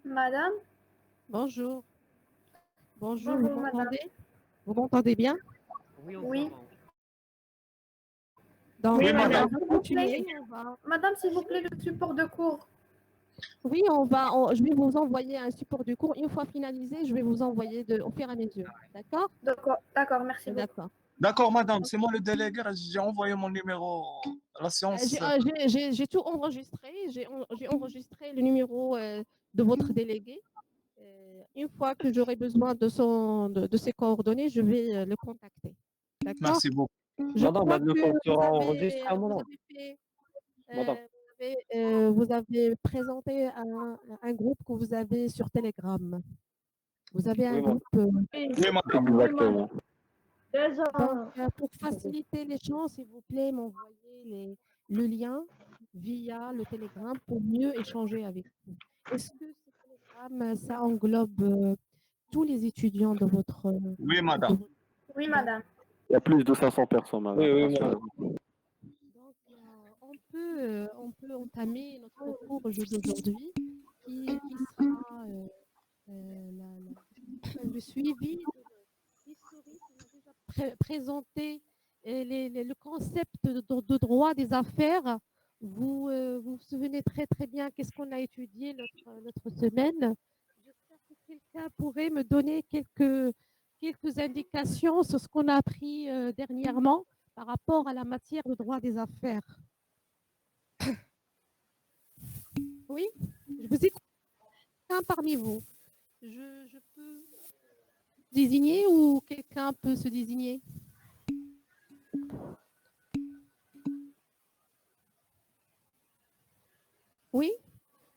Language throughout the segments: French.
Madame, Bonjour. Bonjour, vous bonjour madame. m'entendez? Vous m'entendez bien? Oui, on Oui, t'entend. Donc, oui Oui, on madame, madame. va s'il vous plaît. continuer. Madame, s'il vous plaît, le support de cours. Oui, je vais vous envoyer un support du cours. Une fois finalisé, je vais vous envoyer au fur et à mesure. D'accord? D'accord, merci beaucoup. D'accord. D'accord, madame, c'est moi le délégué. J'ai envoyé mon numéro à la séance. J'ai tout enregistré. J'ai enregistré le numéro de votre délégué. Une fois que j'aurai besoin de ses coordonnées, je vais le contacter. D'accord? Merci beaucoup. Je Madame, crois le que compte vous sera avez, enregistré, vous madame. avez fait, Madame. vous avez présenté un groupe que vous avez sur Telegram. Vous avez un Oui, madame. groupe. Oui, madame. Exactement. Donc, pour faciliter l'échange, s'il vous plaît, m'envoyez le lien via le Telegram pour mieux échanger avec vous. Est-ce que ce Telegram, ça englobe tous les étudiants de votre... Oui, madame. Oui Donc, madame. Il y a plus de 500 personnes, madame. Oui, oui, Rassurez-vous. donc, on peut entamer notre cours d'aujourd'hui qui sera le suivi de l'historique. On a déjà présenté le concept de droit des affaires. Vous souvenez très très bien qu'est-ce qu'on a étudié l'autre semaine. J'espère que quelqu'un pourrait me donner quelques indications sur ce qu'on a appris dernièrement par rapport à la matière de droit des affaires. Oui, je vous écoute parmi vous. Je peux désigner ou quelqu'un peut se désigner? Oui,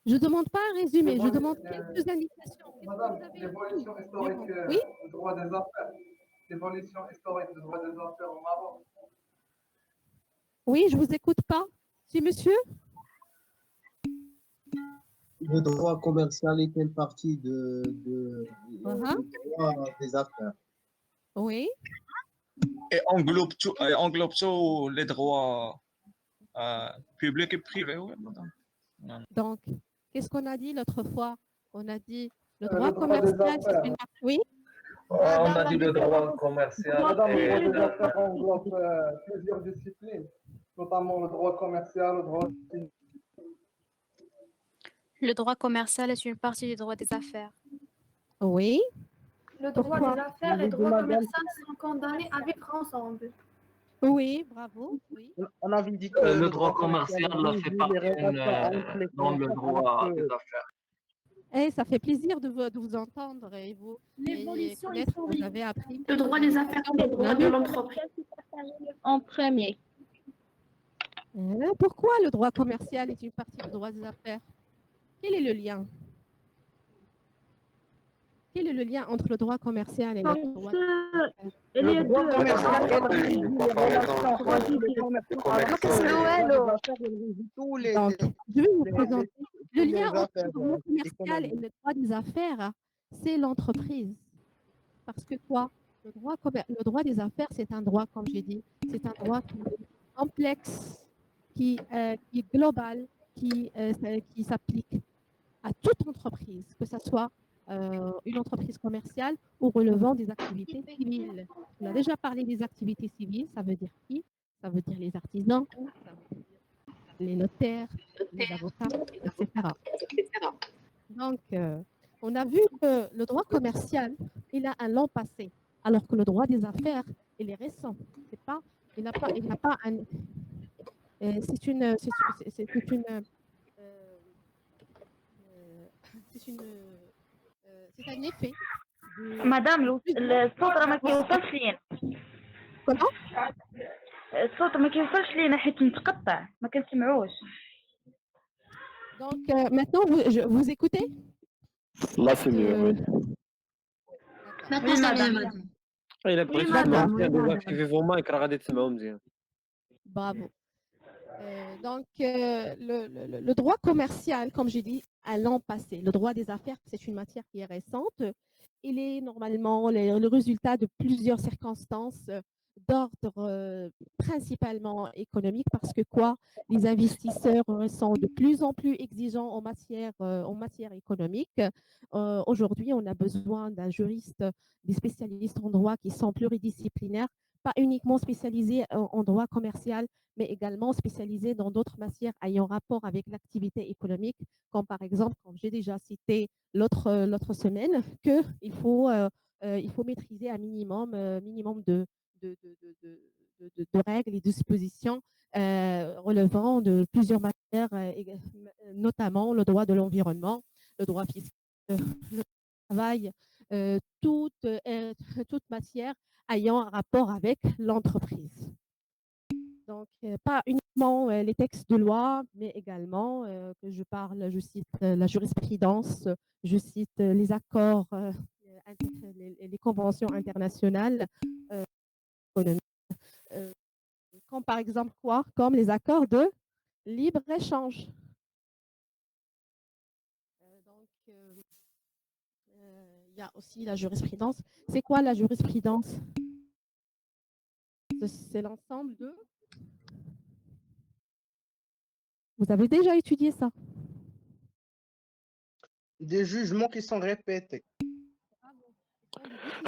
je ne demande pas un résumé, je demande quelques indications. Qu'est-ce que vous Madame, avez appris l'évolution historique durant? Oui, du droit des affaires. L'évolution historique du droit des affaires au Maroc. oui, je ne vous écoute pas. Si, monsieur? Le droit commercial est une partie Uh-huh. du droit des affaires. Oui, Et englobe tous les droits publics et privés. Oui, madame. donc, qu'est-ce qu'on a dit l'autre fois? On a dit le Le droit droit des commercial, c'est une... affaires. Oui, On a dit le droit commercial Madame, le droit et des affaires englobe plusieurs disciplines, notamment le droit commercial, le droit civil. Le droit commercial est une partie du droit des affaires. oui. Le droit Pourquoi? des affaires et le J'ai dit, droit madame, commercial sont condamnés à vivre ensemble. Oui, bravo. Oui. on avait dit que le le droit droit commercial commercial fait régit les partie relations entre les dans le commerçants, alors droit des que affaires. Et ça fait plaisir de vous entendre et L'évolution connaître que vous historique. avez appris Le droit quelques des affaires indications. et le Vous droit avez de vu? l'entreprise. En premier. Pourquoi le droit commercial est une partie du droit des affaires? Quel est le lien? Quel est le lien entre le droit commercial et le droit des affaires? le droit commercial régit les relations Comparaison entre les commerçants, alors que commerciaux le et droit des affaires il régit tous Donc, je vais vous présenter le toutes lien les entre affaires le droit commercial et économiques. le droit des affaires, c'est l'entreprise. Parce que quoi? Le droit des affaires, c'est un droit, comme j'ai dit, c'est un droit qui est complexe, qui est global, qui s'applique à toute entreprise, que ce soit une entreprise commerciale ou relevant des activités civiles. On a déjà parlé des activités civiles, ça veut dire qui? Ça veut dire les artisans, ça veut dire les notaires, les avocats, etc. Donc, on a vu que le droit commercial, il a un long passé, alors que le droit des affaires, il est récent. C'est pas, il n'a pas un, euh, c'est une, c'est un effet de مدام plusieurs. الصوت راه ما كيوصلش لينا. Comment? الصوت ما كيوصلش لينا حيت متقطع ما كنسمعوش. Donc, maintenant, vous écoutez? Là, c'est mieux. Oui. D'accord. Maintenant, ça vient, madame. Il a pris Oui, تسمعوا madame. مزيان ديزاكتيفي فو مايك راه غادي تسمعوا مزيان. Bravo. Donc, le droit commercial, comme j'ai dit, a long passé. Le droit des affaires, c'est une matière qui est récente il est normalement le résultat de plusieurs circonstances d'ordre principalement économique parce que quoi, les investisseurs sont de plus en plus exigeants en matière économique. Aujourd'hui, on a besoin d'un juriste, des spécialistes en droit qui sont pluridisciplinaires, pas uniquement spécialisés en droit commercial, mais également spécialisés dans d'autres matières ayant rapport avec l'activité économique, comme par exemple, comme j'ai déjà cité l'autre semaine, qu'il faut, il faut maîtriser un minimum de règles et dispositions relevant de plusieurs matières, notamment le droit de l'environnement, le droit fiscal, le travail, toute matière ayant un rapport avec l'entreprise. Donc, pas uniquement les textes de loi, mais également que je cite la jurisprudence, je cite les accords, les conventions internationales économiques, comme par exemple quoi? Comme les accords de libre-échange. Donc, il y a aussi la jurisprudence. C'est quoi la jurisprudence? C'est l'ensemble de... Vous avez déjà étudié ça? Des jugements qui sont répétés.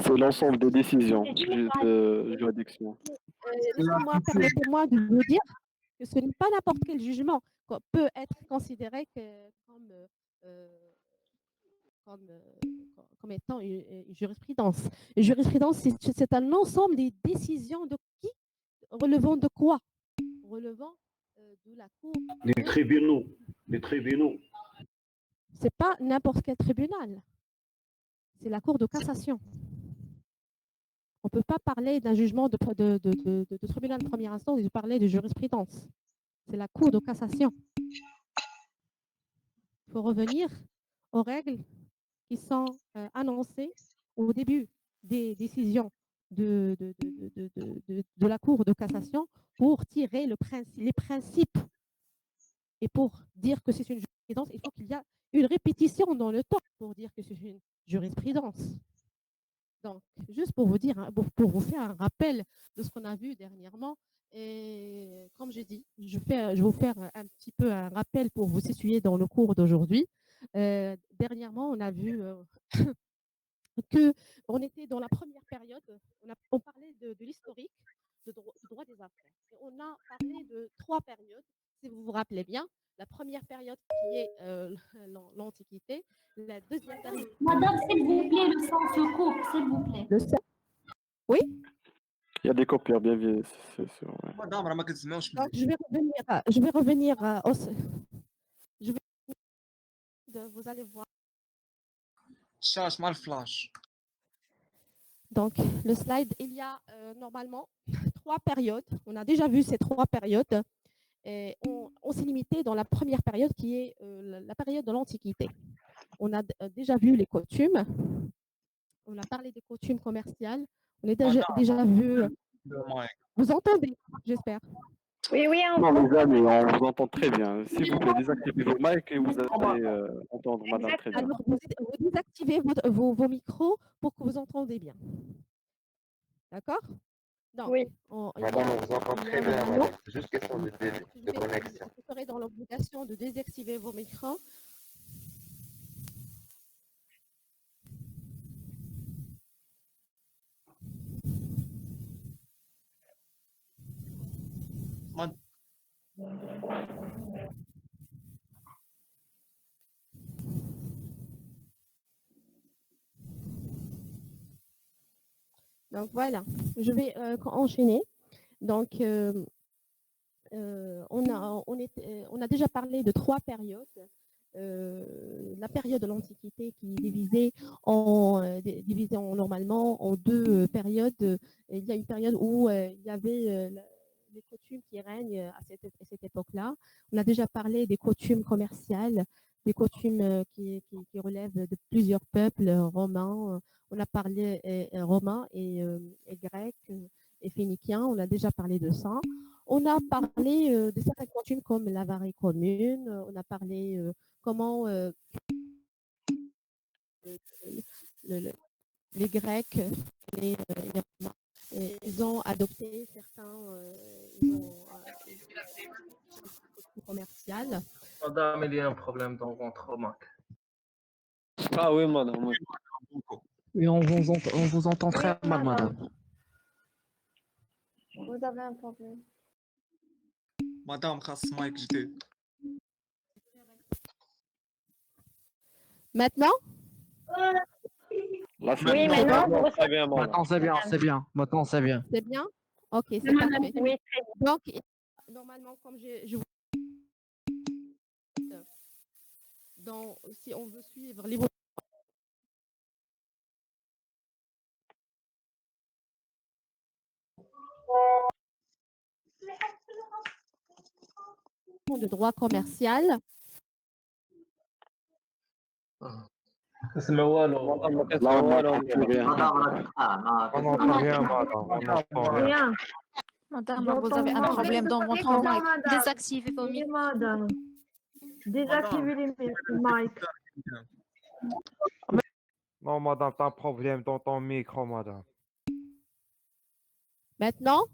C'est l'ensemble des décisions de juridiction. Permettez-moi de vous dire que ce n'est pas n'importe quel jugement qui peut être considéré comme étant une jurisprudence. Une jurisprudence, c'est un ensemble des décisions de qui? Relevant de quoi? Relevant de la Cour. Les tribunaux. Les tribunaux. Ce n'est pas n'importe quel tribunal. C'est la Cour de cassation. On ne peut pas parler d'un jugement de tribunal de première instance et parler de jurisprudence. C'est la Cour de cassation. Il faut revenir aux règles qui sont annoncées au début des décisions de la Cour de cassation pour tirer les principes. Et pour dire que c'est une jurisprudence, il faut qu'il y ait une répétition dans le temps pour dire que c'est une jurisprudence. Donc, juste pour vous dire, pour vous faire un rappel de ce qu'on a vu dernièrement, et comme j'ai dit, je vais vous faire un petit peu un rappel pour vous situer dans le cours d'aujourd'hui. Dernièrement, on a vu qu'on était dans la première période, on parlait de l'historique du droit des affaires. Et on a parlé de 3 périodes, si vous vous rappelez bien. La première période qui est l'Antiquité, la deuxième période... Madame, s'il vous plaît, le son se coupe, s'il vous plaît. Le son? Oui? Il y a des copieurs bien vieux. Madame, راه ما كتسمعوش. Donc, je vais revenir vous allez voir. الشاش مع الفلاش. Donc, le slide, il y a normalement 3 périodes. On a déjà vu ces 3 périodes. Et on s'est limité dans la première période qui est la période de l'Antiquité. On a déjà vu les coutumes. On a parlé des coutumes commerciales. On a déjà vu... Vous entendez, j'espère. Oui, oui, Non, les amis, on vous entend très bien. S'il vous plaît, désactivez vos mics et vous allez entendre madame très bien. Alors, vous désactivez vos micros pour que vous entendez bien. D'accord? Donc, oui. Madame, on vous entend très bien, madame. C'est juste question de connexion. Vous serez dans l'obligation de désactiver vos micros. Donc voilà, je vais enchaîner. Donc, on a déjà parlé de 3 périodes. La période de l'Antiquité qui est divisée normalement en 2 périodes. Il y a une période où il y avait les coutumes qui règnent à cette époque-là. On a déjà parlé des coutumes commerciales, des coutumes qui relèvent de plusieurs peuples romains. On a parlé romains et grecs et phéniciens. On a déjà parlé de ça. On a parlé de certaines coutumes comme l'avarie commune. On a parlé comment les Grecs, les Romains. Ils ont adopté certains commerciales. Madame, il y a un problème dans votre Mac. Ah oui, madame. Oui. Oui, on vous entend très Oui, mal, madame. madame. Vous avez un problème. مدام خاص مايك جديد. Maintenant, Là, c'est Oui, bon. maintenant, Très bien, madame. Maintenant, c'est bien, c'est bien. Maintenant, c'est bien. c'est bien? Ok, c'est parfait. oui, très bien. Donc, normalement, comme je vous si on veut suivre l'évolution de droit commercial, اسمع والو. Madame, ما كتسمع والو، ما كتسمع bien. On n'entend rien, madame. On n'entend rien. Rien. Madame, vous avez un J'entends problème dans mal. votre mic. Madame. Désactivez vos micros. Madame. Désactivez les mics. Non, madame, t'as un problème dans ton micro, madame. maintenant,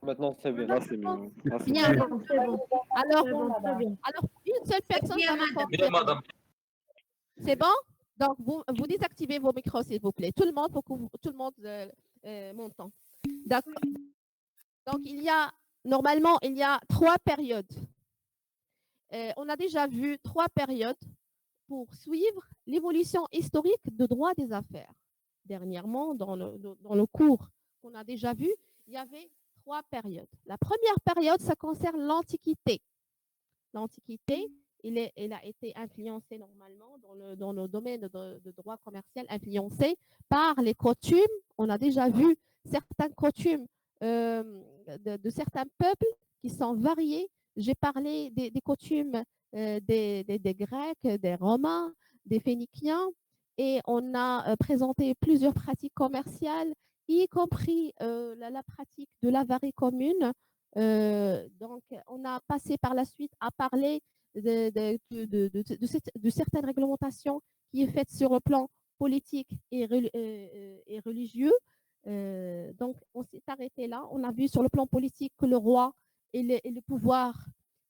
Maintenant, c'est bien. Là, c'est mieux. Là, c'est bien. mieux. C'est bon. Alors, Très bien. alors une seule personne va me Bien, confirmer. madame. C'est bon? Donc, vous désactivez vos micros, s'il vous plaît. Tout le monde, pour que tout le monde m'entende. D'accord. Donc, normalement, il y a 3 périodes. On a déjà vu 3 périodes pour suivre l'évolution historique de droit des affaires. Dernièrement, dans le cours qu'on a déjà vu, il y avait 3 périodes. La première période, ça concerne l'Antiquité. L'Antiquité, il a été influencé normalement dans le domaine de droit commercial, influencé par les coutumes. On a déjà vu certaines coutumes de certains peuples qui sont variés. J'ai parlé des coutumes des Grecs, des Romains, des Phéniciens, et on a présenté plusieurs pratiques commerciales, y compris la pratique de l'avarie commune. Donc, on a passé par la suite à parler de certaines réglementations qui est faite sur le plan politique et religieux. Donc, on s'est arrêté là. On a vu sur le plan politique que le roi et le pouvoir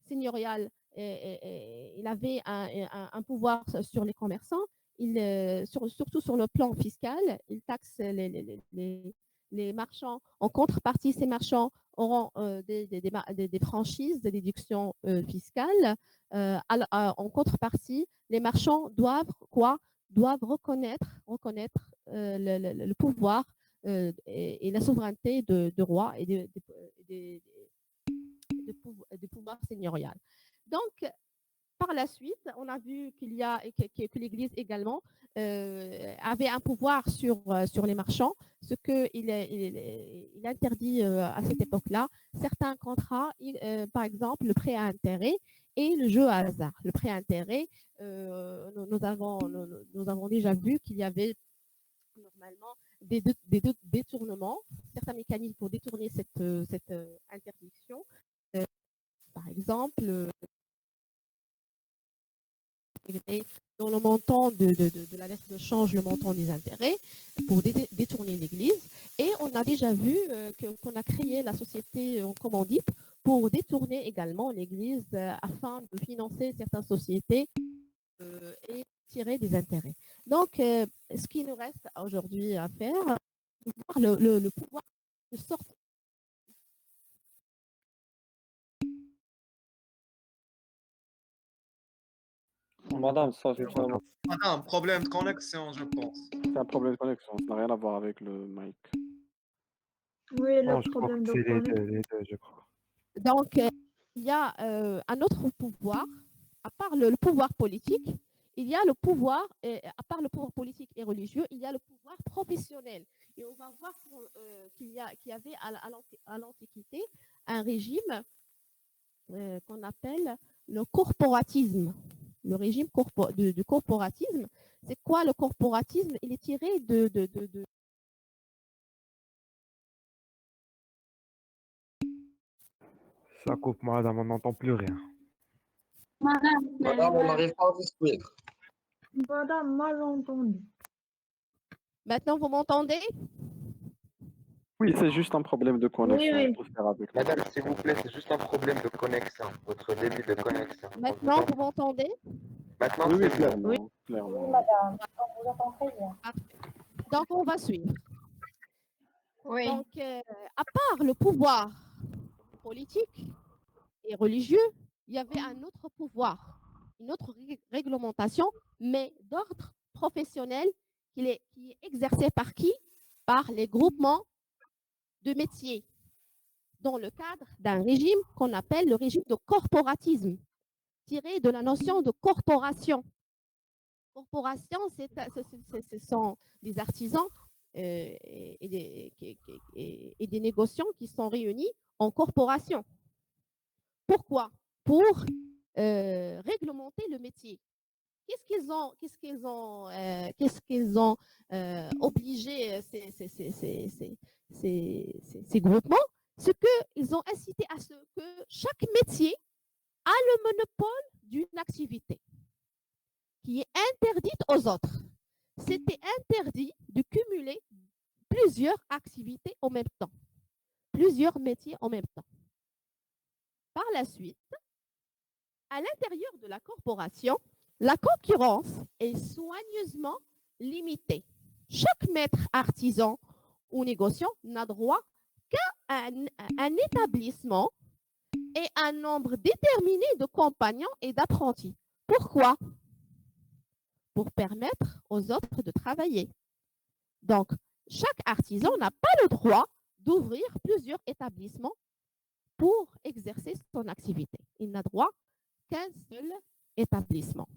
seigneurial, il avait un pouvoir sur les commerçants. Surtout sur le plan fiscal, il taxe les marchands. En contrepartie, ces marchands auront des franchises, des déductions fiscales. En contrepartie, les marchands doivent quoi? Doivent reconnaître le pouvoir et la souveraineté de roi et de pouvoir seigneurial. Donc, par la suite, on a vu que l'Église également avait un pouvoir sur les marchands, ce qu'il interdit à cette époque-là certains contrats, par exemple le prêt à intérêt et le jeu à hasard. Le prêt à intérêt, nous avons déjà vu qu'il y avait normalement des détournements, certains mécanismes pour détourner cette interdiction. Par exemple, dans le montant de la lettre de change, le montant des intérêts pour détourner l'Église. Et on a déjà vu qu'on a créé la société en commandite pour détourner également l'Église afin de financer certaines sociétés et tirer des intérêts. Donc, ce qui nous reste aujourd'hui à faire, c'est voir le pouvoir de sorte. Madame, ça, c'est un Madame, problème de connexion, je pense. problème de connexion. Ça n'a rien à voir avec le mic. Oui, Non, le je crois problème que de c'est les connexion. deux, je crois. Donc, il y a un autre pouvoir, à part le pouvoir politique, il y a le pouvoir, à part le pouvoir politique et religieux, il y a le pouvoir professionnel. Et on va voir qu'il y avait à l'Antiquité un régime qu'on appelle le corporatisme. Le régime du corporatisme, c'est quoi le corporatisme? Il est tiré Ça coupe, madame, on n'entend plus rien. Madame, Madame, on n'arrive pas à vous suivre. Madame, mal entendu. Maintenant, vous m'entendez? Oui, c'est juste un problème de connexion. oui. On peut faire avec ça. Madame, s'il vous plaît, c'est juste un problème de connexion. Votre débit de connexion. Maintenant, vous m'entendez? Maintenant, Oui, oui, c'est bon. clairement. clairement. madame. On vous entend très bien. Donc, on va suivre. Oui. Donc, à part le pouvoir politique et religieux, il y avait un autre pouvoir, une autre réglementation, mais d'ordre professionnel qui est exercé par qui? Par les groupements de métiers, dans le cadre d'un régime qu'on appelle le régime de corporatisme, tiré de la notion de corporation. Corporation, ce sont des artisans et des négociants qui sont réunis en corporation. Pourquoi? Pour réglementer le métier. Qu'est-ce qu'ils ont obligé ces groupements? Ce qu'ils ont incité à ce que chaque métier a le monopole d'une activité qui est interdite aux autres. C'était interdit de cumuler plusieurs activités en même temps, plusieurs métiers en même temps. Par la suite, à l'intérieur de la corporation, la concurrence est soigneusement limitée. Chaque maître artisan ou négociant n'a droit qu'à un établissement et un nombre déterminé de compagnons et d'apprentis. Pourquoi? Pour permettre aux autres de travailler. Donc, chaque artisan n'a pas le droit d'ouvrir plusieurs établissements pour exercer son activité. Il n'a droit qu'un seul établissement.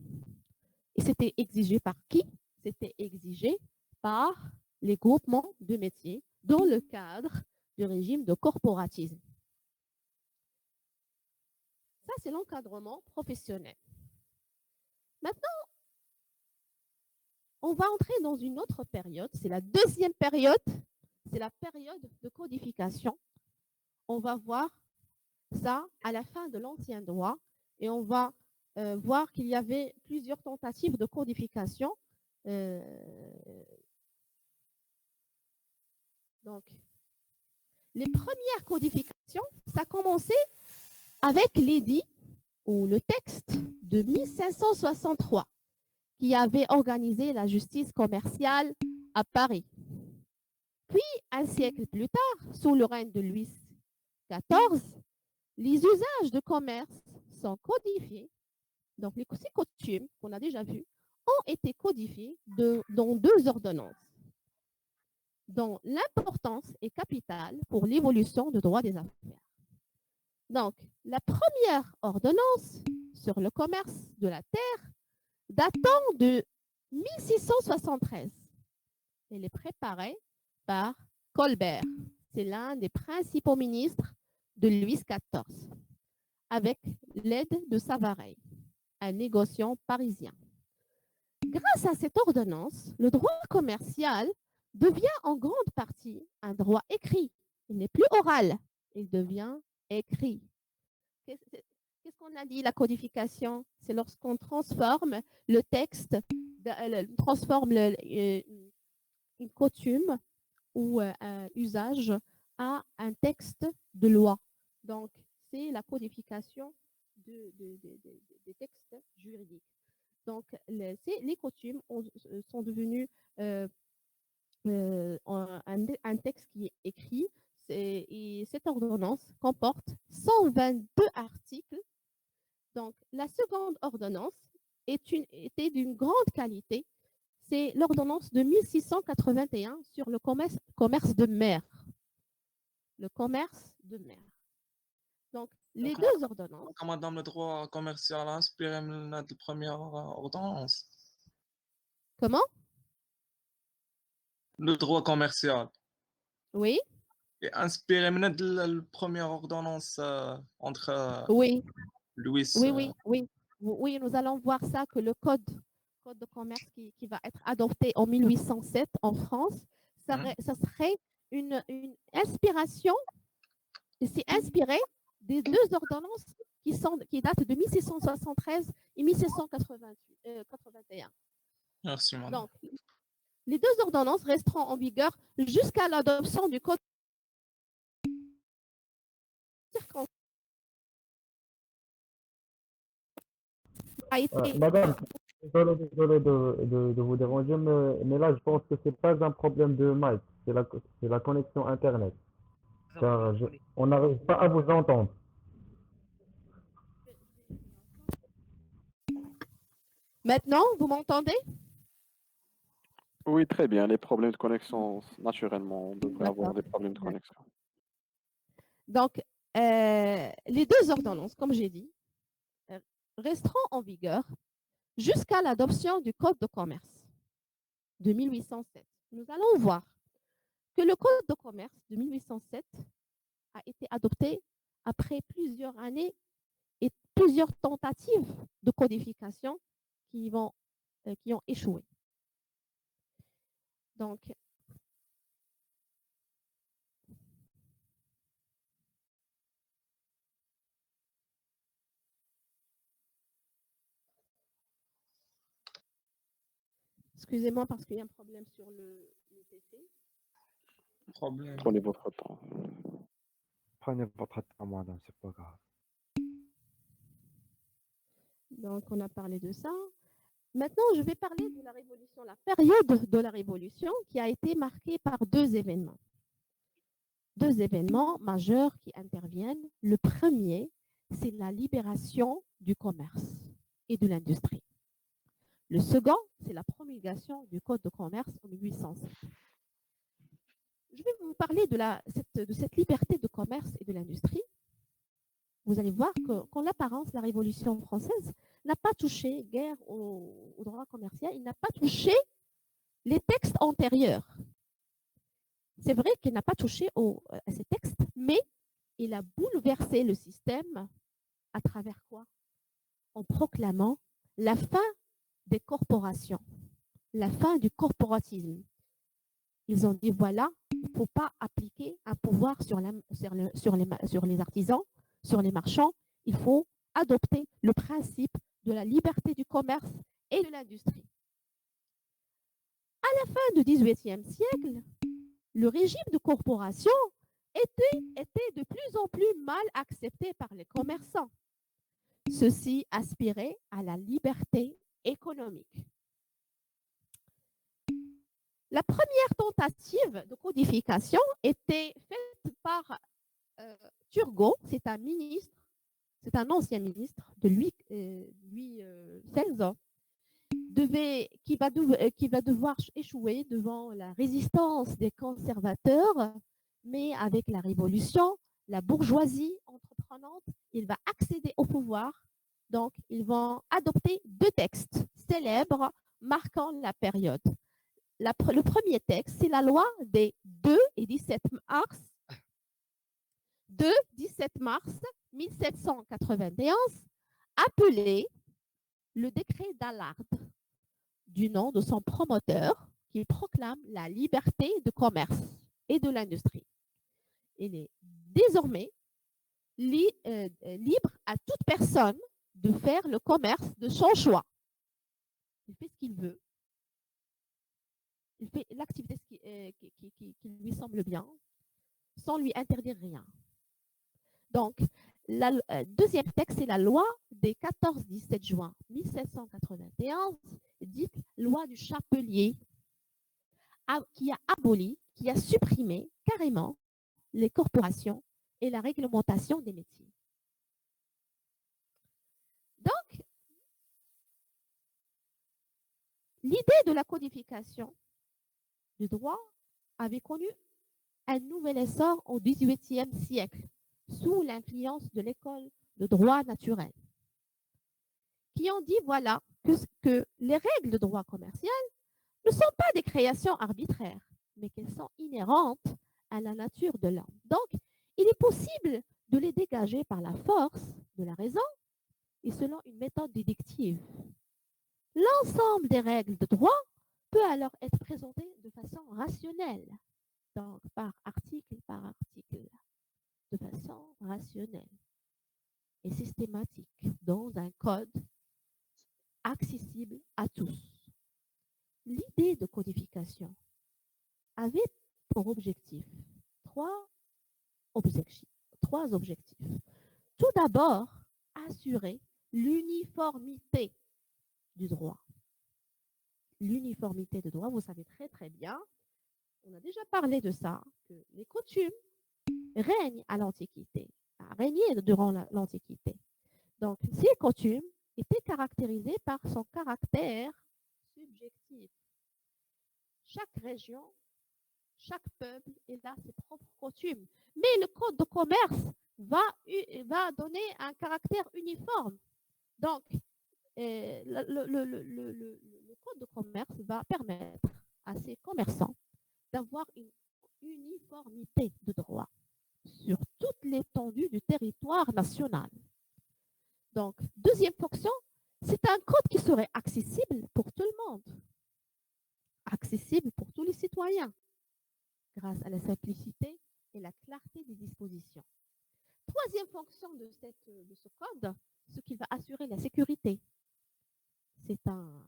Et c'était exigé par qui? C'était exigé par les groupements de métiers dans le cadre du régime de corporatisme. Ça, c'est l'encadrement professionnel. Maintenant, on va entrer dans une autre période. C'est la deuxième période. C'est la période de codification. On va voir ça à la fin de l'ancien droit et on va voir qu'il y avait plusieurs tentatives de codification. Donc, les premières codifications, ça a commencé avec l'édit ou le texte de 1563 qui avait organisé la justice commerciale à Paris. Puis, un siècle plus tard, sous le règne de Louis XIV, les usages de commerce sont codifiés. Donc, ces coutumes qu'on a déjà vues ont été codifiées dans 2 ordonnances, dont l'importance est capitale pour l'évolution du droit des affaires. Donc, la première ordonnance sur le commerce de la terre datant de 1673. Elle est préparée par Colbert. C'est l'un des principaux ministres de Louis XIV, avec l'aide de Savarin, un négociant parisien. Grâce à cette ordonnance, le droit commercial devient en grande partie un droit écrit. Il n'est plus oral, il devient écrit. Qu'est-ce qu'on a dit, la codification? C'est lorsqu'on transforme le texte, transforme une coutume ou un usage à un texte de loi. Donc, c'est la codification des textes juridiques. Donc, les coutumes sont devenues un texte qui est écrit. Et cette ordonnance comporte 122 articles. Donc, la seconde ordonnance était d'une grande qualité. C'est l'ordonnance de 1681 sur le commerce de mer. Le commerce de mer. Donc, les 2 ordonnances. Madame, le droit commercial a inspiré la première ordonnance. Comment? Le droit commercial. Oui. Et inspiré de la première ordonnance entre oui. Louis. Oui, nous allons voir ça, que le code de commerce qui va être adopté en 1807 en France, ça serait une inspiration, c'est inspiré des 2 ordonnances qui datent de 1673 et 1681. Merci, madame. Donc, Les deux ordonnances resteront en vigueur jusqu'à l'adoption du code a été Madame, désolé de vous déranger, mais là, je pense que c'est pas un problème de mic, c'est la connexion Internet. Car on n'arrive pas à vous entendre. Maintenant, vous m'entendez? Oui, très bien. Les problèmes de connexion, naturellement, on devrait avoir D'accord. des problèmes de connexion. Donc, les deux ordonnances, comme j'ai dit, resteront en vigueur jusqu'à l'adoption du Code de commerce de 1807. Nous allons voir que le Code de commerce de 1807 a été adopté après plusieurs années et plusieurs tentatives de codification qui ont échoué. Donc, excusez-moi parce qu'il y a un problème sur le PC. Problème. Prenez votre temps. Prenez votre temps, madame, c'est pas grave. Donc, on a parlé de ça. Maintenant, je vais parler de la Révolution, la période de la Révolution qui a été marquée par deux événements. Deux événements majeurs qui interviennent. Le premier, c'est la libération du commerce et de l'industrie. Le second, c'est la promulgation du Code de commerce en 1807. Je vais vous parler de cette liberté de commerce et de l'industrie. Vous allez voir qu'en l'apparence, la Révolution française n'a pas touché guère au droit commercial, il n'a pas touché les textes antérieurs. C'est vrai qu'il n'a pas touché à ces textes, mais il a bouleversé le système à travers quoi? En proclamant la fin des corporations, la fin du corporatisme. Ils ont dit, voilà, il ne faut pas appliquer un pouvoir sur les artisans, sur les marchands. Il faut adopter le principe de la liberté du commerce et de l'industrie. À la fin du XVIIIe siècle, le régime de corporation était de plus en plus mal accepté par les commerçants. Ceux-ci aspiraient à la liberté économique. La première tentative de codification était faite par Turgot, c'est un ministre, c'est un ancien ministre de Louis XVI, qui va devoir échouer devant la résistance des conservateurs, mais avec la Révolution, la bourgeoisie entreprenante, il va accéder au pouvoir. Donc, ils vont adopter deux textes célèbres marquant la période. Le premier texte, c'est la loi des 2 et 17 mars 1791, appelé le décret d'Allard, du nom de son promoteur, qui proclame la liberté de commerce et de l'industrie. Il est désormais libre à toute personne de faire le commerce de son choix. Il fait ce qu'il veut. Il fait l'activité qui lui semble bien, sans lui interdire rien. Donc, le deuxième texte, c'est la loi des 14-17 juin 1791, dite loi du Chapelier, qui a aboli, qui a supprimé carrément les corporations et la réglementation des métiers. Donc, l'idée de la codification du droit avait connu un nouvel essor au XVIIIe siècle, sous l'influence de l'école de droit naturel, qui ont dit voilà que les règles de droit commercial ne sont pas des créations arbitraires, mais qu'elles sont inhérentes à la nature de l'homme. Donc, il est possible de les dégager par la force de la raison et selon une méthode déductive. L'ensemble des règles de droit peut alors être présenté de façon rationnelle, donc par article, de façon rationnelle et systématique dans un code accessible à tous. l'idée de codification avait pour objectif trois objectifs. Tout d'abord, assurer l'uniformité du droit. L'uniformité du droit, vous savez très très bien, on a déjà parlé de ça, que les coutumes règnent à l'Antiquité, a régné durant l'Antiquité. Donc, ces coutumes étaient caractérisées par son caractère subjectif. Chaque région, chaque peuple a ses propres coutumes. Mais le code de commerce va donner un caractère uniforme. Donc, le code de commerce va permettre à ces commerçants d'avoir une uniformité de droit sur toute l'étendue du territoire national. Donc, deuxième fonction, c'est un code qui serait accessible pour tout le monde, accessible pour tous les citoyens, grâce à la simplicité et la clarté des dispositions. Troisième fonction de ce code, ce qui va assurer la sécurité. C'est un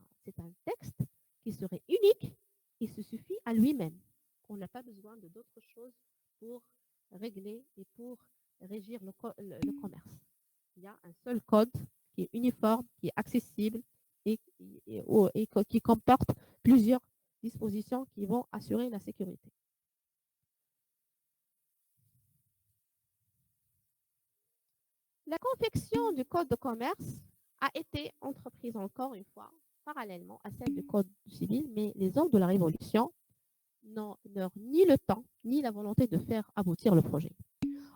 texte qui serait unique et se suffit à lui-même. On n'a pas besoin de d'autres choses pour régler et pour régir le commerce. Il y a un seul code qui est uniforme, qui est accessible et qui comporte plusieurs dispositions qui vont assurer la sécurité. La confection du code de commerce a été entreprise encore une fois parallèlement à celle du code civil, mais les hommes de la Révolution n'ont ni le temps ni la volonté de faire aboutir le projet.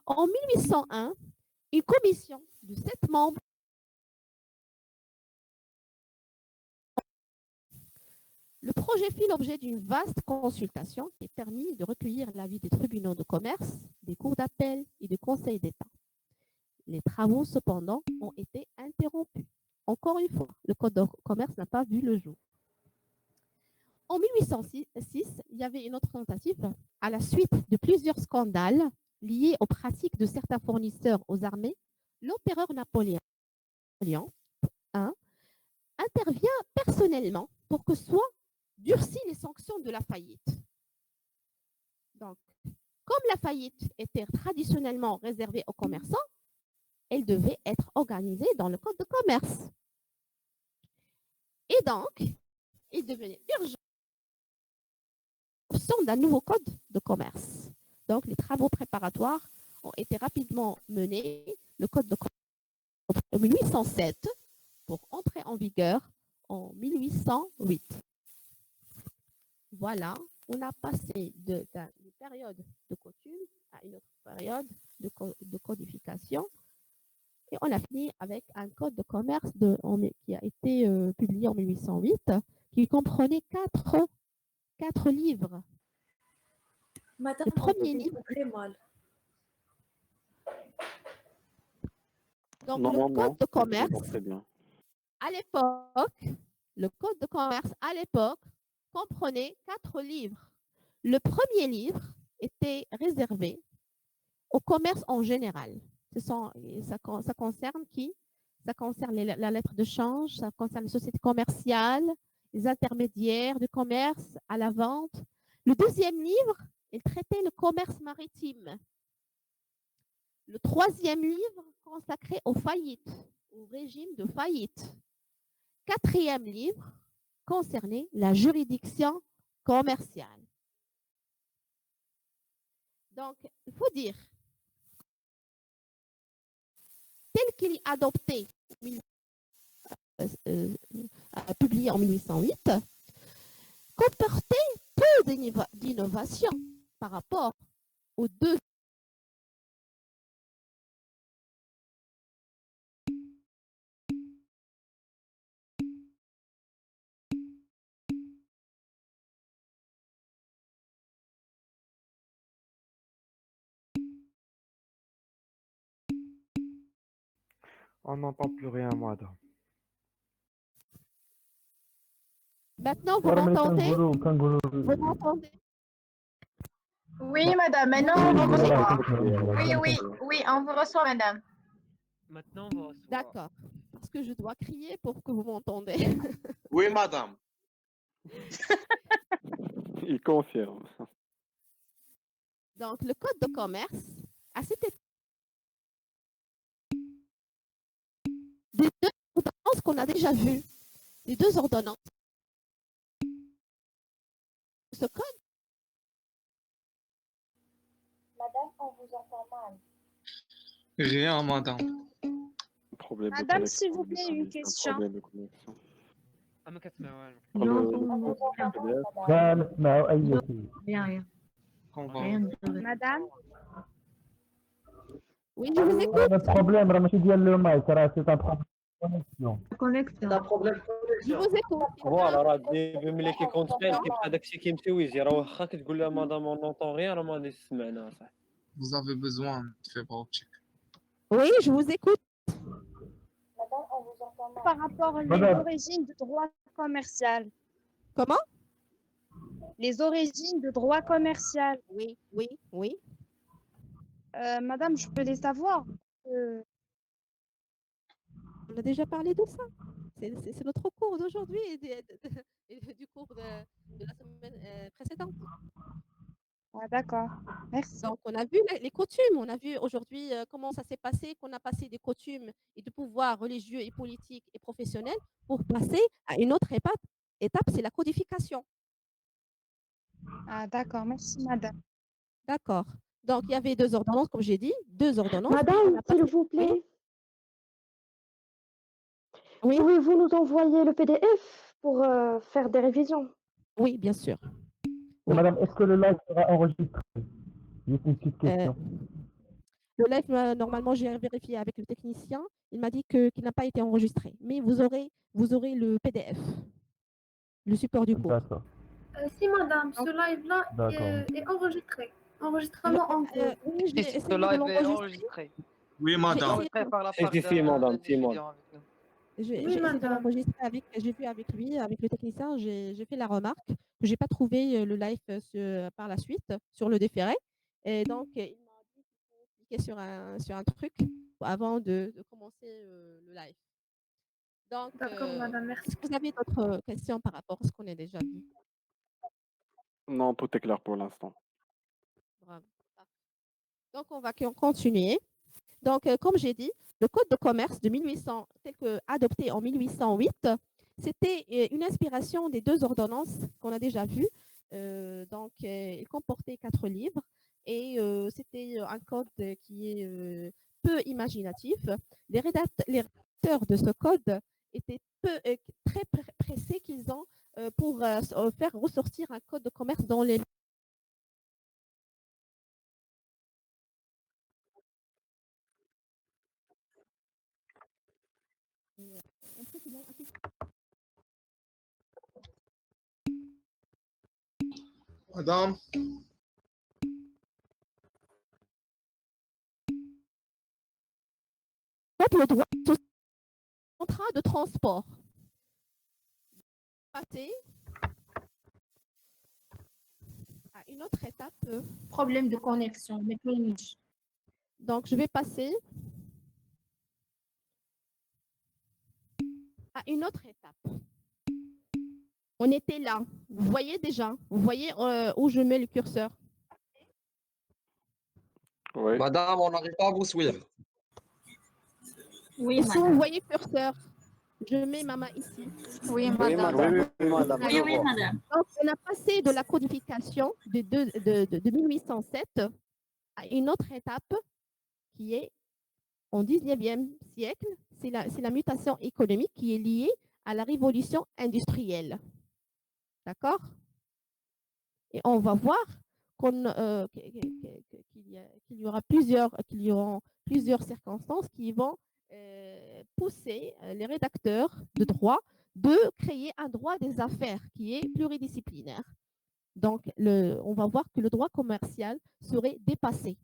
En 1801, une commission de 7 membres le projet fit l'objet d'une vaste consultation qui permit de recueillir l'avis des tribunaux de commerce, des cours d'appel et du Conseil d'État. Les travaux, cependant, ont été interrompus. Encore une fois, le code de commerce n'a pas vu le jour. En 1806, il y avait une autre tentative à la suite de plusieurs scandales liés aux pratiques de certains fournisseurs aux armées. L'empereur Napoléon I intervient personnellement pour que soient durcies les sanctions de la faillite. Donc, comme la faillite était traditionnellement réservée aux commerçants, elle devait être organisée dans le code de commerce. Et donc, il devenait urgent d'un nouveau code de commerce. Donc, les travaux préparatoires ont été rapidement menés. Le code de commerce en 1807 pour entrer en vigueur en 1808. Voilà, on a passé d'une période de coutume à une autre période de codification. Et on a fini avec un code de commerce qui a été publié en 1808, qui comprenait quatre livres. Madame, le premier livre. Très mal. Donc, le code de commerce, très bien. à l'époque, le code de commerce, à l'époque, comprenait 4 livres. Le premier livre était réservé au commerce en général. Ça concerne qui? Ça concerne la lettre de change, ça concerne les sociétés commerciales, les intermédiaires du commerce à la vente. Le deuxième livre, il traitait le commerce maritime. Le troisième livre consacré aux faillites, au régime de faillite. Quatrième livre concernait la juridiction commerciale. Donc, il faut dire, tel qu'il est adopté, publié en 1808, comportait peu d'innovation par rapport aux deux. On n'entend plus rien, madame. Maintenant, vous m'entendez? Vous m'entendez? Oui, madame. Maintenant, on vous reçoit. Oui, on vous reçoit, madame. Maintenant, on va recevoir. D'accord. Parce que je dois crier pour que vous m'entendez. Oui, madame. Il confirme. Donc, le code de commerce, à cette époque, des deux ordonnances qu'on a déjà vues, les deux ordonnances, ce code, Madame, on vous entend mal. Rien, madame. Problème de Madame, connexion, s'il vous plaît, une c'est un question. problème de connexion. On vous entend mal, لا madame. نسمعوا أي شيء. Rien. Madame, oui, je vous écoute. هذا البروبليم راه ماشي ديال لو مايك راه سي ان بروبليم كونيكسيون. C'est un problème de Je connexion. vous écoute. فوالا راه ديما ملي كيكونترين كيبقى داكشي كيمشي ويجي، راه واخا كتقول لها مدام اون نونطون غيان راه ما غاديش تسمعنا صاحبي. Vous avez besoin de fibre optique. Oui, je vous écoute. Madame, on vous entend mal. par rapport aux Madame. origines du droit commercial. Comment? Les origines du droit commercial. Oui, oui, oui. Madame, je peux les savoir. On a déjà parlé de ça. C'est notre cours d'aujourd'hui et du cours de la semaine précédente. Ah, d'accord. Merci. Donc, on a vu les coutumes, on a vu aujourd'hui comment ça s'est passé, qu'on a passé des coutumes et de pouvoirs religieux et politiques et professionnels pour passer à une autre étape, c'est la codification. Ah, d'accord. Merci, madame. D'accord. Donc, il y avait deux ordonnances, comme j'ai dit, deux ordonnances. Madame, On a passé- s'il vous plaît, Oui, pouvez-vous nous envoyer le PDF pour faire des révisions? oui, bien sûr. Oui. Madame, est-ce que le live sera enregistré? Juste une petite question. Le live, normalement, j'ai vérifié avec le technicien. Il m'a dit qu'il n'a pas été enregistré. Mais vous aurez le PDF, le support du cours. D'accord. Si, madame, ce live-là D'accord. est enregistré. Enregistrement en cours. Oui, j'ai essayé Ce de live est l'enregistrer. enregistré. Oui, madame. essayé- Enregistré par la C'est part ici, madame, d'un c'est moi. étudiant avec nous. J'ai Oui, essayé de madame. l'enregistrer j'ai vu avec lui, avec le technicien, j'ai fait la remarque que j'ai pas trouvé le live par la suite sur le déféré. Et donc, il m'a dit qu'il faut cliquer sur un truc avant de commencer le live. Donc, D'accord, madame, merci. est-ce que vous avez d'autres questions par rapport à ce qu'on a déjà vu? Non, tout est clair pour l'instant. Bravo. Donc, on va continuer. Donc, comme j'ai dit, le Code de commerce de 1800, tel que adopté en 1808, c'était une inspiration des deux ordonnances qu'on a déjà vues. Donc, il comportait 4 livres et c'était un code qui est peu imaginatif. Les rédacteurs de ce code étaient très pressés qu'ils ont pour faire ressortir un code de commerce dans les Madame, le droit au contrat de transport. Passer à une autre étape. Problème de connexion, mais Donc, je vais passer à une autre étape. On était là. Vous voyez déjà, vous voyez où je mets le curseur. Oui. Madame, on n'arrive pas à vous suivre. Oui, Si vous voyez curseur, je mets ma main ici. Oui, Oui, madame. madame. Oui, oui, madame. Donc, on a passé de la codification de 1807 à une autre étape qui est au 19e siècle. C'est la mutation économique qui est liée à la révolution industrielle. D'accord? Et on va voir qu'il y aura plusieurs circonstances qui vont pousser les rédacteurs de droit de créer un droit des affaires qui est pluridisciplinaire. Donc, on va voir que le droit commercial serait dépassé.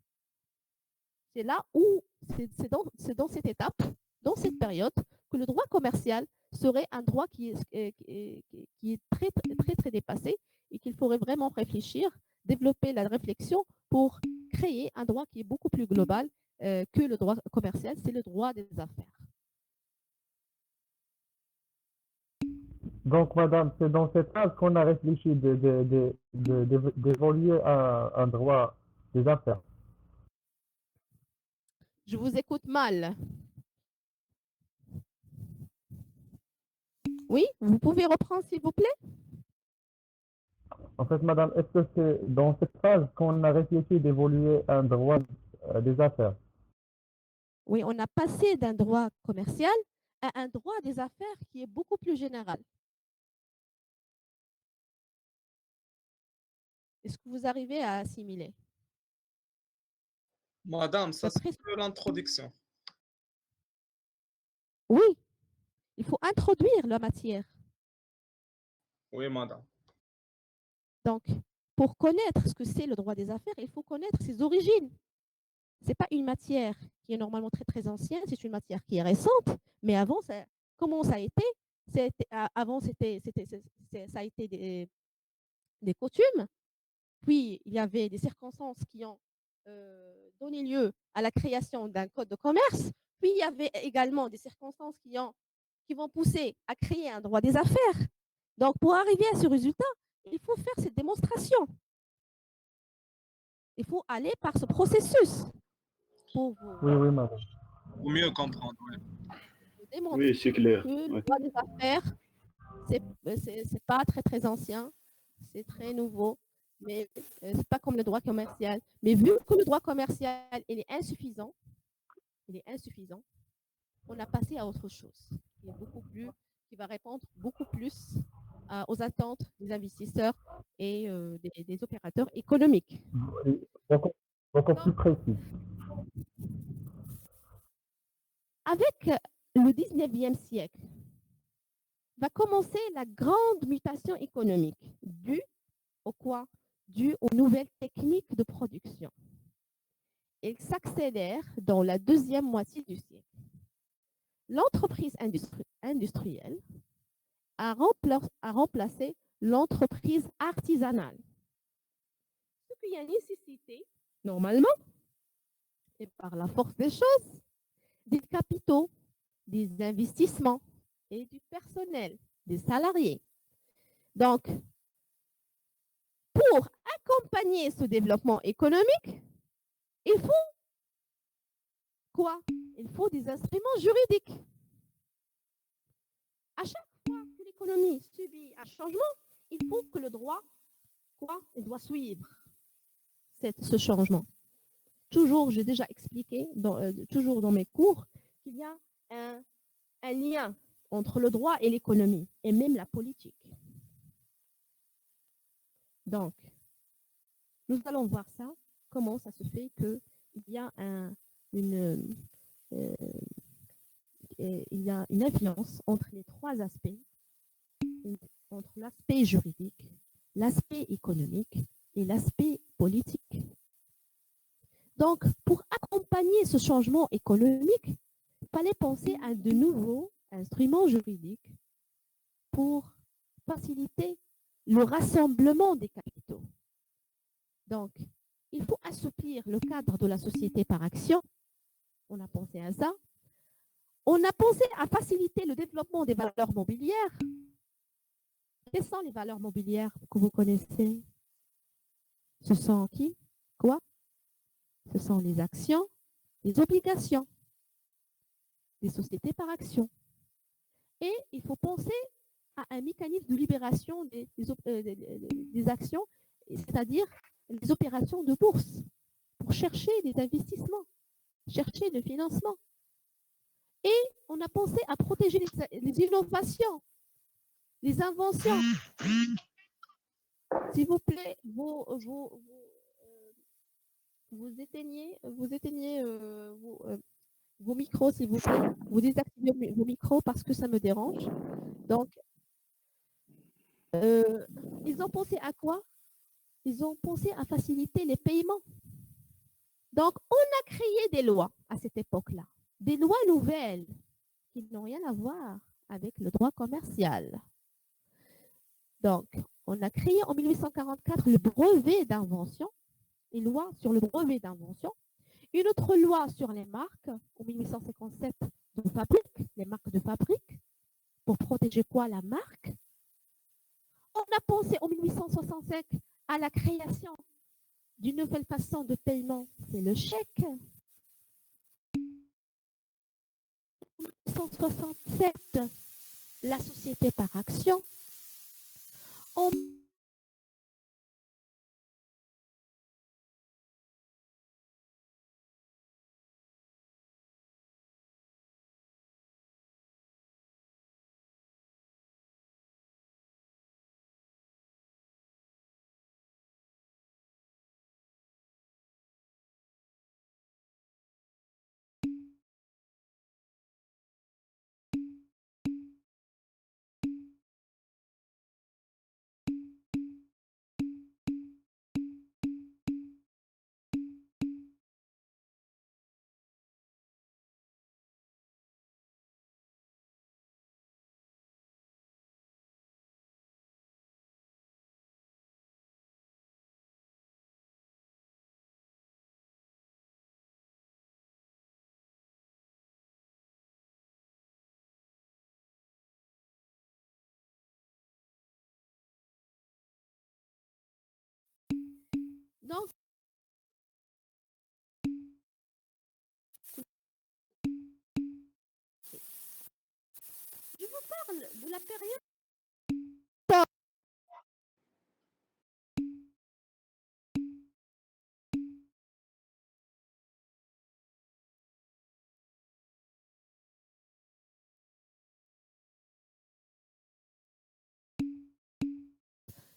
C'est là où, c'est dans cette étape, dans cette période, que le droit commercial serait un droit qui est très, très, très dépassé et qu'il faudrait vraiment réfléchir, développer la réflexion pour créer un droit qui est beaucoup plus global que le droit commercial, c'est le droit des affaires. Donc, madame, c'est dans cette phase qu'on a réfléchi d'évoluer à un droit des affaires. Je vous écoute mal. Oui, vous pouvez reprendre, s'il vous plaît? En fait, madame, est-ce que c'est dans cette phase qu'on a réfléchi d'évoluer à un droit des affaires? Oui, on a passé d'un droit commercial à un droit des affaires qui est beaucoup plus général. Est-ce que vous arrivez à assimiler? Madame, ça c'est D'après- que l'introduction. Oui, il faut introduire la matière. Oui, madame. Donc, pour connaître ce que c'est le droit des affaires, il faut connaître ses origines. Ce n'est pas une matière qui est normalement très très ancienne, c'est une matière qui est récente, mais avant, comment ça a été? Avant, ça a été des coutumes, puis il y avait des circonstances qui ont donné lieu à la création d'un code de commerce, puis il y avait également des circonstances qui vont pousser à créer un droit des affaires. Donc, pour arriver à ce résultat, il faut faire cette démonstration. Il faut aller par ce processus pour vous, Oui, madame. Pour mieux comprendre. Oui. vous démontrer Oui, c'est clair. que le Ouais. droit des affaires, c'est pas très très ancien, c'est très nouveau, mais c'est pas comme le droit commercial. Mais vu que le droit commercial il est insuffisant, on a passé à autre chose qui va répondre beaucoup plus aux attentes des investisseurs et des opérateurs économiques. Encore plus précis. Avec le 19e siècle, va commencer la grande mutation économique due au quoi? Due aux nouvelles techniques de production. Elle s'accélère dans la deuxième moitié du siècle. L'entreprise industrielle a remplacé l'entreprise artisanale. Ce qui a nécessité, normalement, et par la force des choses, des capitaux, des investissements et du personnel, des salariés. Donc, pour accompagner ce développement économique, il faut quoi? Il faut des instruments juridiques. À chaque fois que l'économie subit un changement, il faut que le droit, il doit suivre ce changement. Toujours, j'ai déjà expliqué, toujours dans mes cours, qu'il y a un lien entre le droit et l'économie, et même la politique. Donc, nous allons voir ça, comment ça se fait qu'il y a une influence entre les trois aspects, entre l'aspect juridique, l'aspect économique et l'aspect politique. Donc, pour accompagner ce changement économique, il fallait penser à de nouveaux instruments juridiques pour faciliter le rassemblement des capitaux. Donc, il faut assouplir le cadre de la société par action. On a pensé à ça. On a pensé à faciliter le développement des valeurs mobilières. Quelles sont les valeurs mobilières que vous connaissez? Ce sont qui? Quoi? Ce sont les actions, les obligations, des sociétés par action. Et il faut penser à un mécanisme de libération des actions, c'est-à-dire les opérations de bourse, pour chercher des investissements, chercher le financement. Et on a pensé à protéger les innovations, les inventions. S'il vous plaît, vous éteignez vos micros, s'il vous plaît. Vous désactivez vos micros parce que ça me dérange. Donc, ils ont pensé à quoi? Ils ont pensé à faciliter les paiements. Donc, on a créé des lois à cette époque-là. Des lois nouvelles qui n'ont rien à voir avec le droit commercial. Donc, on a créé en 1844 le brevet d'invention, une loi sur le brevet d'invention, une autre loi sur les marques en 1857 de fabrique, les marques de fabrique, pour protéger quoi? La marque, On a pensé en 1865 à la création d'une nouvelle façon de paiement, c'est le chèque. En 1967, la société par action. En Donc, je vous parle de la période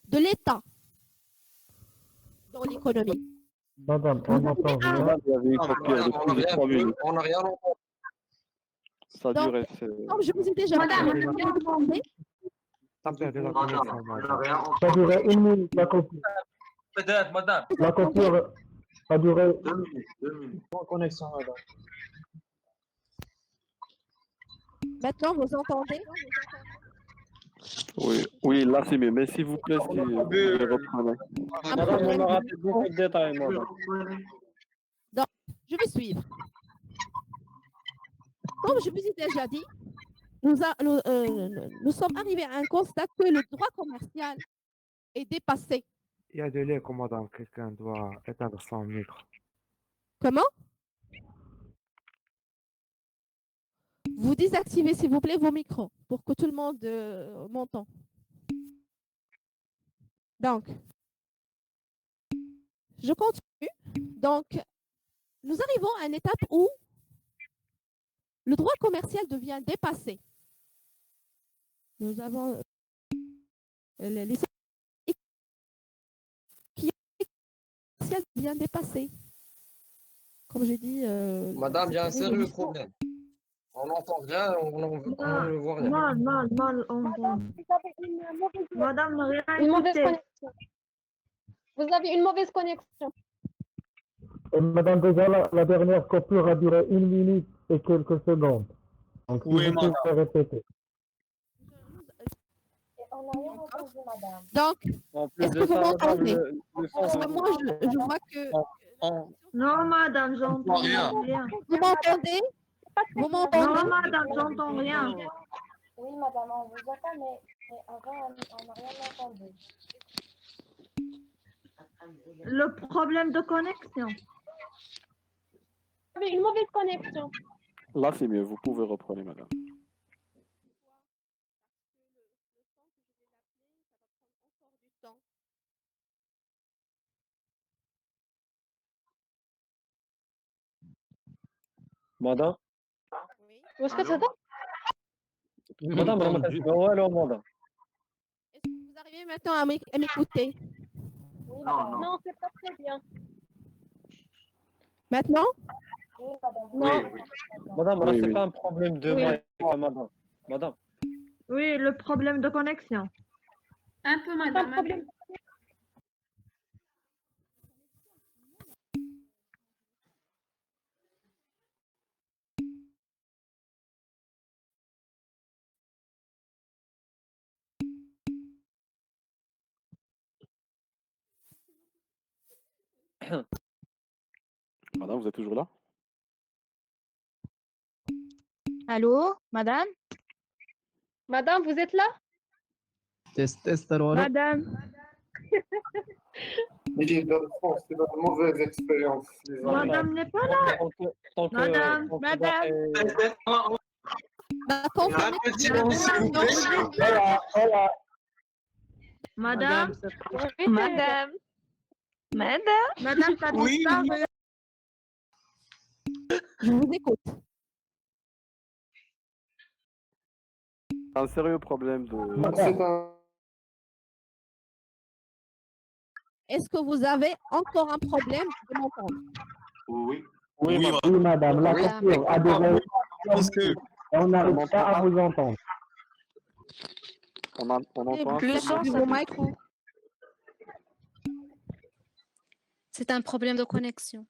de l'État dans l'économie. Madame, on n'entend rien. Madame, il y avait une coupure de plus de 3 minutes. On n'a rien entendu. Ça Donc, durait. comme je vous ai déjà demandé, Ça durait 1 minute, la coupure. Madame. La coupure a duré. 2 minutes. Connexion, madame. maintenant vous entendez? Oui, oui, là c'est mieux. Mais s'il vous plaît, si vous reprenez. Madame, on a raté beaucoup de détails, madame. Donc, je vais suivre. Comme je vous ai déjà dit, nous sommes arrivés à un constat que le droit commercial est dépassé. Il y a de l'écho, madame. Quelqu'un doit éteindre son micro. Comment? Vous désactivez, s'il vous plaît, vos micros pour que tout le monde m'entende. Donc, je continue. Donc, nous arrivons à une étape où le droit commercial devient dépassé. Nous avons les qui commercial devient dépassé. Comme j'ai dit. Madame, il y a un sérieux problème. On n'entend rien, on ne voit rien. Mal, Madame, rien Une mauvaise écouté. connexion. Vous avez une mauvaise connexion. Et madame, déjà, la dernière coupure a duré 1 minute et quelques secondes. Donc, si Oui, vous madame. pouvez répéter. On n'a rien entendu, madame. Donc, En plus est-ce de que vous ça, madame, m'entendez? le Parce son, que moi, je vois que. Non, madame, j'entends rien. rien. Vous m'entendez? Vous Non, m'entendez? madame, j'entends rien. Oui, madame, on vous entend, mais avant, on n'a rien entendu. Le problème de connexion. Vous avez une mauvaise connexion. Là c'est mieux. Vous pouvez reprendre, madame. madame. Où est-ce que c'est ça? Madame, أنا ما كنسمع والو madame. Est-ce que vous arrivez maintenant à m'écouter? Oui, madame. Non, c'est pas très bien. Maintenant? Oui, madame. Non. Madame, Oui, c'est oui. pas un problème de Oui. mic, madame. Madame. Oui, le problème de connexion. Un peu, madame. Un peu. Madame, vous êtes toujours là? Allô, madame? Madame, vous êtes là? test alors là. Madame. L'équipe de France, c'est une mauvaise expérience. Madame n'est pas là. Madame, madame. Madame. Madame. Madame. Madame, t'as Oui. disparu. Je vous écoute. Un sérieux problème de. C'est un... Est-ce que vous avez encore un problème de m'entendre? Oui. Oui, Oui, madame, la Madame. coupure a des raisons. Parce que On n'arrive pas à vous entendre. On entend. Activez vos micros. C'est un problème de connexion.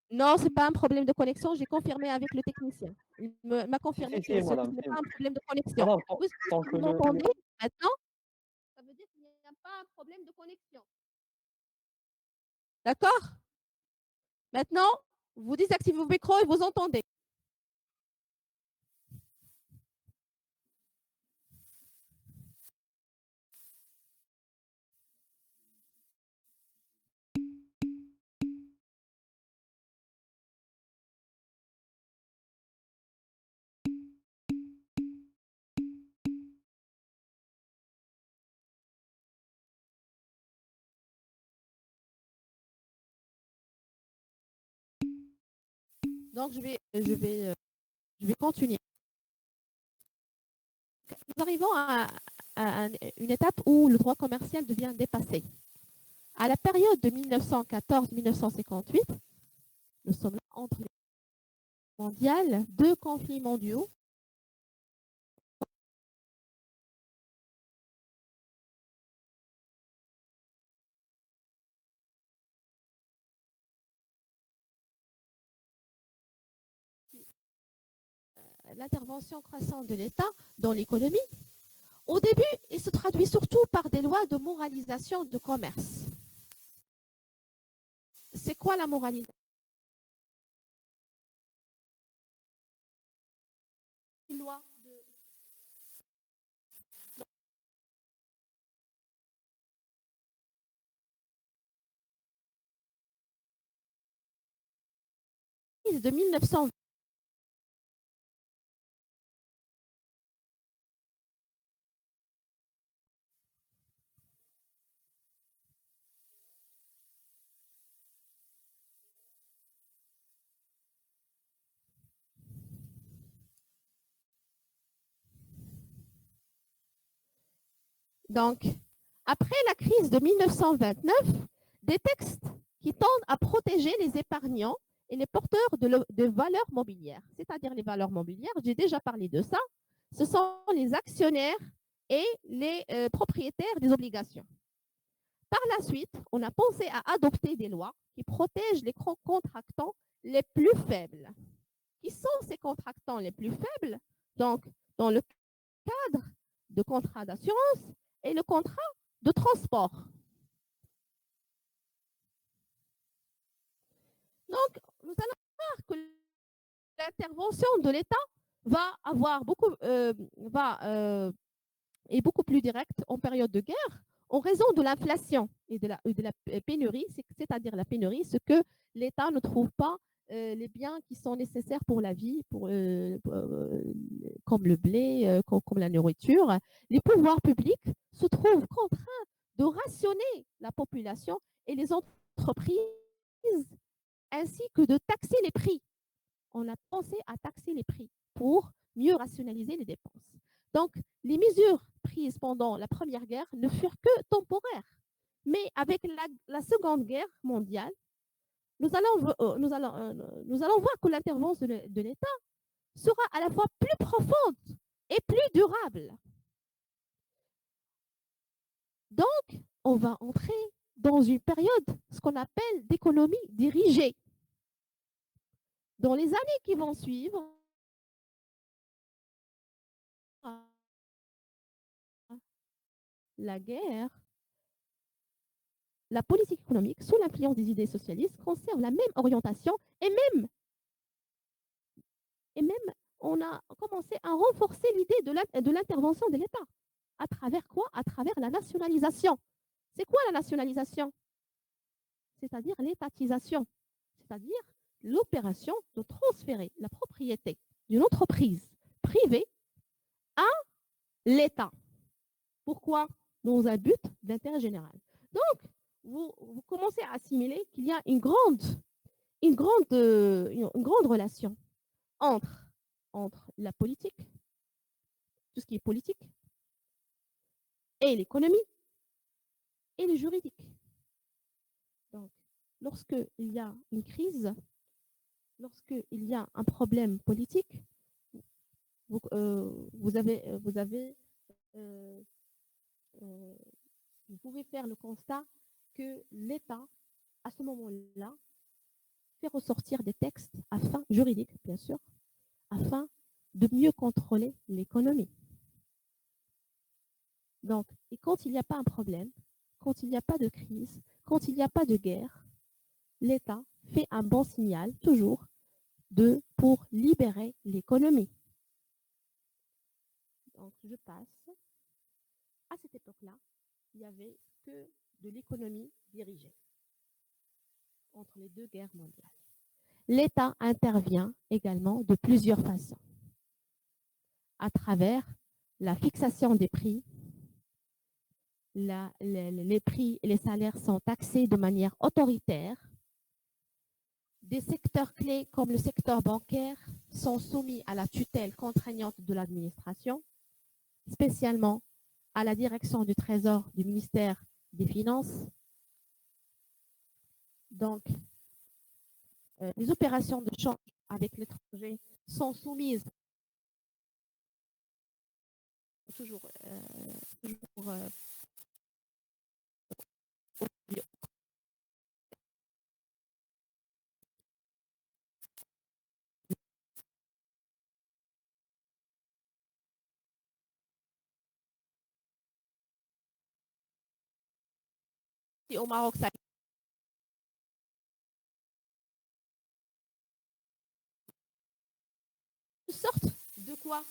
Non, ce n'est pas un problème de connexion. J'ai confirmé avec le technicien. Il m'a confirmé Si, que si, ce madame, n'est si. pas un problème de connexion. Madame, Puisque tant que vous le- m'entendez maintenant, ça veut dire qu'il n'y a pas un problème de connexion. D'accord? Maintenant, vous désactivez vos micros et vous entendez. Donc, je vais continuer. Nous arrivons à une étape où le droit commercial devient dépassé. À la période de 1914-1958, nous sommes là entre les mondiales, deux conflits mondiaux. L'intervention croissante de l'État dans l'économie, au début, il se traduit surtout par des lois de moralisation de commerce. C'est quoi la moralisation? Une loi de 1920. Donc, après la crise de 1929, des textes qui tendent à protéger les épargnants et les porteurs de valeurs mobilières, c'est-à-dire les valeurs mobilières, j'ai déjà parlé de ça, ce sont les actionnaires et les propriétaires des obligations. Par la suite, on a pensé à adopter des lois qui protègent les contractants les plus faibles. Qui sont ces contractants les plus faibles? Donc, dans le cadre de contrat d'assurance et le contrat de transport. Donc, nous allons voir que l'intervention de l'État va avoir beaucoup, est beaucoup plus directe en période de guerre en raison de l'inflation et de la pénurie, c'est-à-dire la pénurie, ce que l'État ne trouve pas les biens qui sont nécessaires pour la vie, comme le blé, comme la nourriture. Les pouvoirs publics se trouvent contraints de rationner la population et les entreprises, ainsi que de taxer les prix. On a pensé à taxer les prix pour mieux rationaliser les dépenses. Donc, les mesures prises pendant la Première Guerre ne furent que temporaires. Mais avec la Seconde Guerre mondiale, nous allons voir que l'intervention de l'État sera à la fois plus profonde et plus durable. Donc, on va entrer dans une période, ce qu'on appelle d'économie dirigée. Dans les années qui vont suivre, la guerre, la politique économique, sous l'influence des idées socialistes, conserve la même orientation et même on a commencé à renforcer l'idée de l'intervention de l'État. À travers quoi? À travers la nationalisation. C'est quoi la nationalisation? C'est-à-dire l'étatisation, c'est-à-dire l'opération de transférer la propriété d'une entreprise privée à l'État. Pourquoi? Dans un but d'intérêt général. Donc, vous commencez à assimiler qu'il y a une grande relation entre la politique, tout ce qui est politique, et l'économie, et le juridique. Donc, lorsqu'il y a une crise, lorsqu'il y a un problème politique, vous pouvez faire le constat que l'État, à ce moment-là, fait ressortir des textes juridiques, bien sûr, afin de mieux contrôler l'économie. Donc, et quand il n'y a pas un problème, quand il n'y a pas de crise, quand il n'y a pas de guerre, l'État fait un bon signal, toujours, pour libérer l'économie. Donc, je passe. À cette époque-là, il n'y avait que de l'économie dirigée entre les deux guerres mondiales. L'État intervient également de plusieurs façons. À travers la fixation des prix, les prix et les salaires sont taxés de manière autoritaire. Des secteurs clés comme le secteur bancaire sont soumis à la tutelle contraignante de l'administration, spécialement à la direction du Trésor du ministère des Finances. Donc, les opérations de change avec l'étranger sont soumises toujours au Maroc, ça une sorte de quoi?